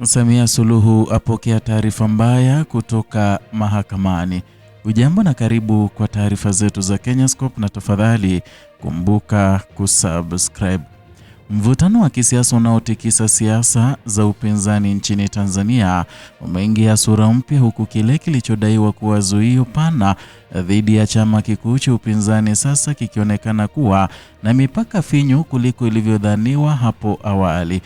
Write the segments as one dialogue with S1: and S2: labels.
S1: Samia Suluhu apokea taarifa mbaya kutoka mahakamani. Ujambo na karibu kwa taarifa zetu za Kenyascope, na tafadhali kumbuka kusubscribe. Mvutano wa kisiasa unaotikisa siasa za upinzani nchini Tanzania umeingia sura mpya, huku kile kilichodaiwa kuwa zuio pana dhidi ya chama kikuu cha upinzani sasa kikionekana kuwa na mipaka finyu kuliko ilivyodhaniwa hapo awali.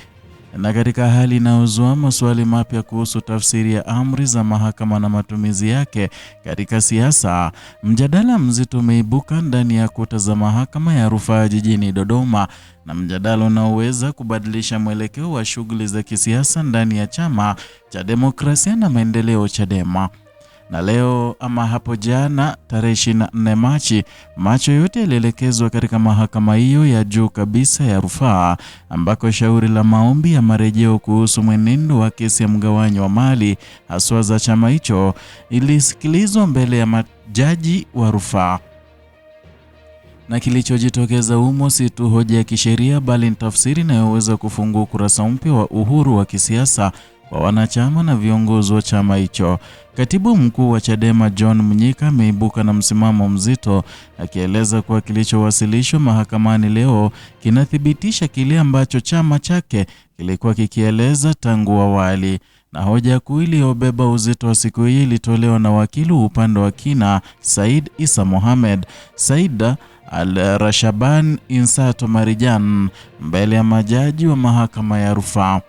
S1: Na katika hali inayozua maswali mapya kuhusu tafsiri ya amri za mahakama na matumizi yake katika siasa, mjadala mzito umeibuka ndani ya kuta za mahakama ya rufaa jijini Dodoma, na mjadala unaoweza kubadilisha mwelekeo wa shughuli za kisiasa ndani ya chama cha Demokrasia na Maendeleo, Chadema. Na leo ama hapo jana tarehe 24 Machi, macho yote yalielekezwa katika mahakama hiyo ya juu kabisa ya rufaa, ambako shauri la maombi ya marejeo kuhusu mwenendo wa kesi ya mgawanyo wa mali haswa za chama hicho ilisikilizwa mbele ya majaji wa rufaa. Na kilichojitokeza humo si tu hoja ya kisheria, bali ni tafsiri inayoweza kufungua ukurasa mpya wa uhuru wa kisiasa kwa wanachama na viongozi wa chama hicho. Katibu mkuu wa Chadema John Mnyika ameibuka na msimamo mzito, akieleza kuwa kilichowasilishwa mahakamani leo kinathibitisha kile ambacho chama chake kilikuwa kikieleza tangu awali. Na hoja kuu iliyobeba uzito wa siku hii ilitolewa na wakili upande wa kina Said Isa Mohamed Said Al-Rashaban Insato Marijan mbele ya majaji wa mahakama ya rufaa.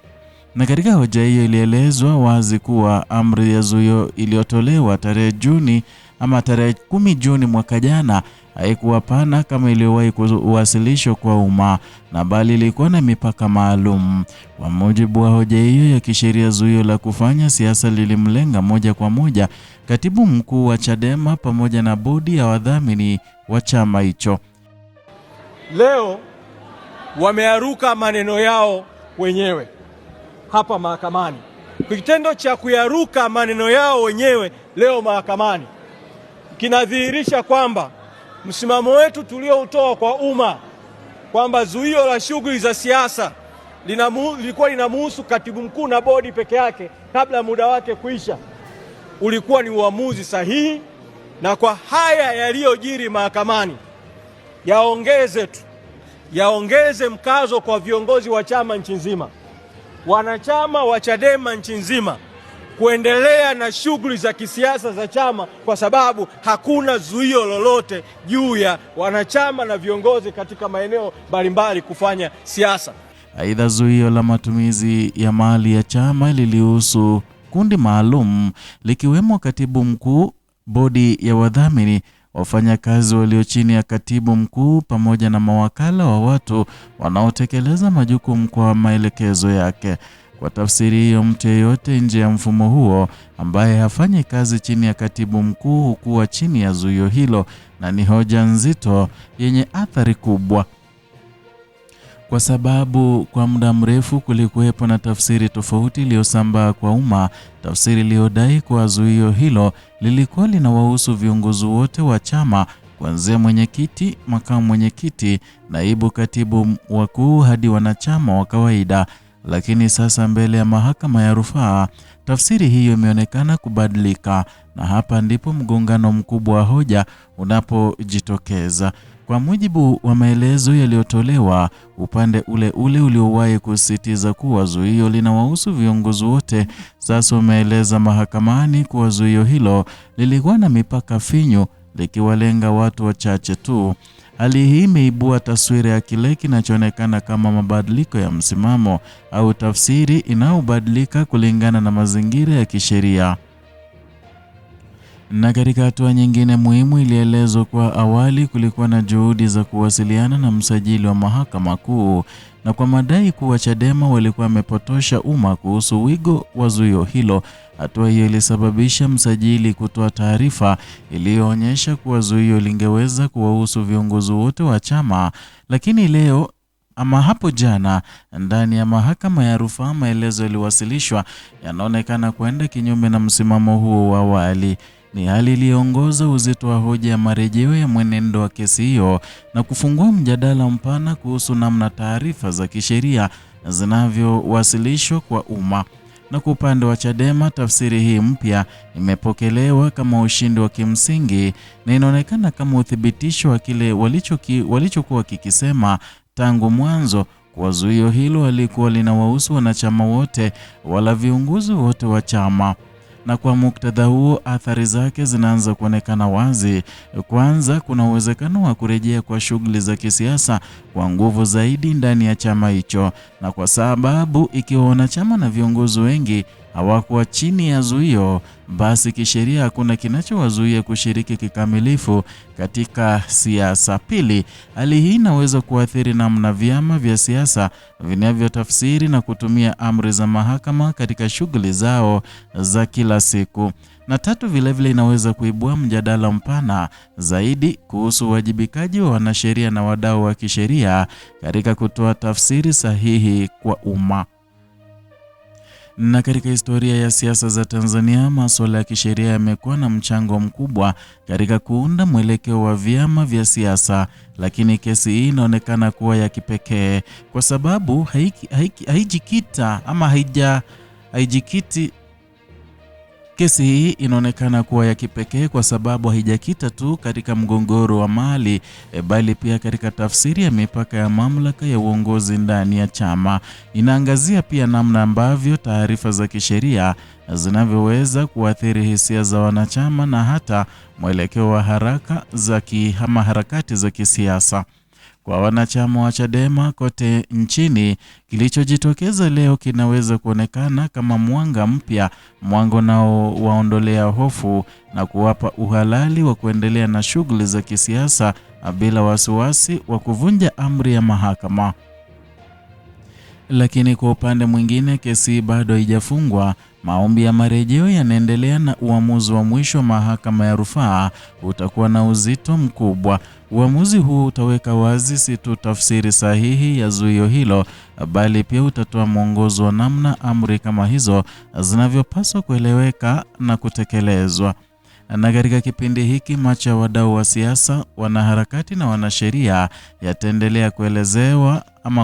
S1: Na katika hoja hiyo ilielezwa wazi kuwa amri ya zuio iliyotolewa tarehe 10 Juni mwaka jana haikuwa pana kama iliyowahi kuwasilishwa kwa umma, na bali ilikuwa na mipaka maalum. Kwa mujibu wa hoja hiyo ya kisheria, zuio la kufanya siasa lilimlenga moja kwa moja katibu mkuu wa Chadema pamoja na bodi ya wadhamini wa chama hicho.
S2: Leo wamearuka maneno yao wenyewe hapa mahakamani. Kitendo cha kuyaruka maneno yao wenyewe leo mahakamani kinadhihirisha kwamba msimamo wetu tulioutoa kwa umma kwamba zuio la shughuli za siasa lilikuwa linamuhusu katibu mkuu na bodi peke yake kabla muda wake kuisha, ulikuwa ni uamuzi sahihi. Na kwa haya yaliyojiri mahakamani, yaongeze mkazo kwa viongozi wa chama nchi nzima, wanachama wa Chadema nchi nzima, kuendelea na shughuli za kisiasa za chama, kwa sababu hakuna zuio lolote juu ya wanachama na viongozi katika maeneo mbalimbali kufanya siasa.
S1: Aidha, zuio la matumizi ya mali ya chama lilihusu kundi maalum likiwemo katibu mkuu, bodi ya wadhamini, wafanyakazi walio chini ya katibu mkuu pamoja na mawakala wa watu wanaotekeleza majukumu kwa maelekezo yake. Kwa tafsiri hiyo, mtu yeyote nje ya mfumo huo ambaye hafanyi kazi chini ya katibu mkuu hukuwa chini ya zuio hilo, na ni hoja nzito yenye athari kubwa, kwa sababu kwa muda mrefu kulikuwepo na tafsiri tofauti iliyosambaa kwa umma, tafsiri iliyodai kuwa zuio hilo lilikuwa linawahusu viongozi wote wa chama, kuanzia mwenyekiti, makamu mwenyekiti, naibu katibu wakuu hadi wanachama wa kawaida. Lakini sasa mbele ya mahakama ya rufaa, tafsiri hiyo imeonekana kubadilika, na hapa ndipo mgongano mkubwa wa hoja unapojitokeza. Kwa mujibu wa maelezo yaliyotolewa, upande ule uliowahi kusisitiza kuwa zuio linawahusu viongozi wote sasa umeeleza mahakamani kuwa zuio hilo lilikuwa na mipaka finyu, likiwalenga watu wachache tu. Hali hii imeibua taswira ya kile kinachoonekana kama mabadiliko ya msimamo au tafsiri inayobadilika kulingana na mazingira ya kisheria. Na katika hatua nyingine muhimu, ilielezwa kwa awali kulikuwa na juhudi za kuwasiliana na msajili wa mahakama kuu, na kwa madai kuwa Chadema walikuwa wamepotosha umma kuhusu wigo wa zuio hilo. Hatua hiyo ilisababisha msajili kutoa taarifa iliyoonyesha kuwa zuio lingeweza kuwahusu viongozi wote wa chama. Lakini leo ama hapo jana, ndani ya mahakama ya rufaa, maelezo yaliwasilishwa yanaonekana kwenda kinyume na msimamo huo wa awali. Ni hali iliyoongoza uzito wa hoja ya marejeo ya mwenendo wa kesi hiyo na kufungua mjadala mpana kuhusu namna taarifa za kisheria zinavyowasilishwa kwa umma. Na kwa upande wa Chadema, tafsiri hii mpya imepokelewa kama ushindi wa kimsingi na inaonekana kama uthibitisho wa kile walichokuwa kikisema tangu mwanzo, kwa zuio hilo halikuwa linawahusu wanachama wote wala viongozi wote wa chama. Na kwa muktadha huo, athari zake zinaanza kuonekana wazi. Kwanza, kuna uwezekano wa kurejea kwa shughuli za kisiasa kwa nguvu zaidi ndani ya chama hicho, na kwa sababu ikiwa wanachama na viongozi wengi hawakuwa chini ya zuio, basi kisheria hakuna kinachowazuia kushiriki kikamilifu katika siasa. Pili, hali hii inaweza kuathiri namna vyama vya siasa vinavyotafsiri na kutumia amri za mahakama katika shughuli zao za kila siku. Na tatu, vilevile inaweza kuibua mjadala mpana zaidi kuhusu uwajibikaji wa wanasheria na wadau wa kisheria katika kutoa tafsiri sahihi kwa umma. Na katika historia ya siasa za Tanzania, masuala ya kisheria yamekuwa na mchango mkubwa katika kuunda mwelekeo wa vyama vya siasa, lakini kesi hii inaonekana kuwa ya kipekee kwa sababu Kesi hii inaonekana kuwa ya kipekee kwa sababu haijakita tu katika mgogoro wa mali, bali pia katika tafsiri ya mipaka ya mamlaka ya uongozi ndani ya chama. Inaangazia pia namna ambavyo taarifa za kisheria zinavyoweza kuathiri hisia za wanachama na hata mwelekeo wa harakati za kisiasa. Kwa wanachama wa Chadema kote nchini, kilichojitokeza leo kinaweza kuonekana kama mwanga mpya, mwanga unaowaondolea hofu na kuwapa uhalali wa kuendelea na shughuli za kisiasa bila wasiwasi wa kuvunja amri ya mahakama. Lakini kwa upande mwingine, kesi bado haijafungwa. Maombi ya marejeo yanaendelea na uamuzi wa mwisho wa mahakama ya rufaa utakuwa na uzito mkubwa. Uamuzi huu utaweka wazi si tu tafsiri sahihi ya zuio hilo, bali pia utatoa mwongozo wa namna amri kama hizo zinavyopaswa kueleweka na kutekelezwa. Na katika kipindi hiki, macho ya wadau wa siasa, wanaharakati na wanasheria yataendelea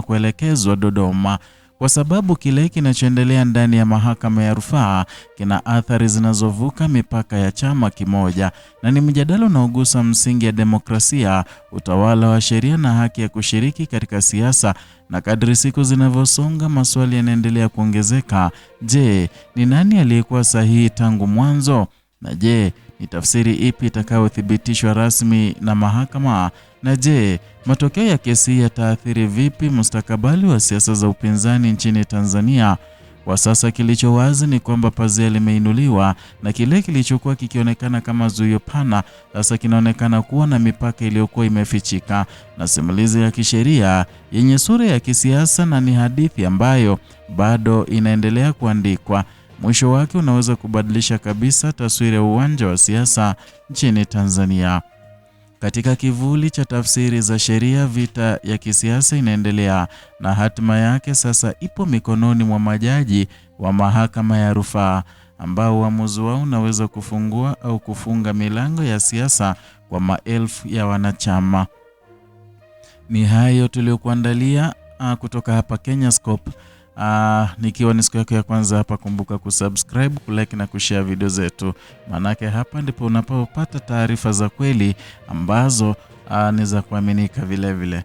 S1: kuelekezwa Dodoma, kwa sababu kile kinachoendelea ndani ya mahakama ya rufaa kina athari zinazovuka mipaka ya chama kimoja, na ni mjadala unaogusa msingi ya demokrasia, utawala wa sheria na haki ya kushiriki katika siasa. Na kadri siku zinavyosonga, maswali yanaendelea kuongezeka. Je, ni nani aliyekuwa sahihi tangu mwanzo? Na je, ni tafsiri ipi itakayothibitishwa rasmi na mahakama? Na je, matokeo ya kesi yataathiri vipi mustakabali wa siasa za upinzani nchini Tanzania? Kwa sasa kilicho wazi ni kwamba pazia limeinuliwa, na kile kilichokuwa kikionekana kama zuio pana sasa kinaonekana kuwa na mipaka iliyokuwa imefichika, na simulizi ya kisheria yenye sura ya kisiasa, na ni hadithi ambayo bado inaendelea kuandikwa. Mwisho wake unaweza kubadilisha kabisa taswira ya uwanja wa siasa nchini Tanzania. Katika kivuli cha tafsiri za sheria, vita ya kisiasa inaendelea, na hatima yake sasa ipo mikononi mwa majaji wa mahakama ya rufaa, ambao uamuzi wao unaweza kufungua au kufunga milango ya siasa kwa maelfu ya wanachama. Ni hayo tuliokuandalia kutoka hapa Kenyascope. Nikiwa ni siku yako ya kwanza hapa, kumbuka kusubscribe, kulike na kushare video zetu, manake hapa ndipo unapopata taarifa za kweli ambazo ni za kuaminika vile vile.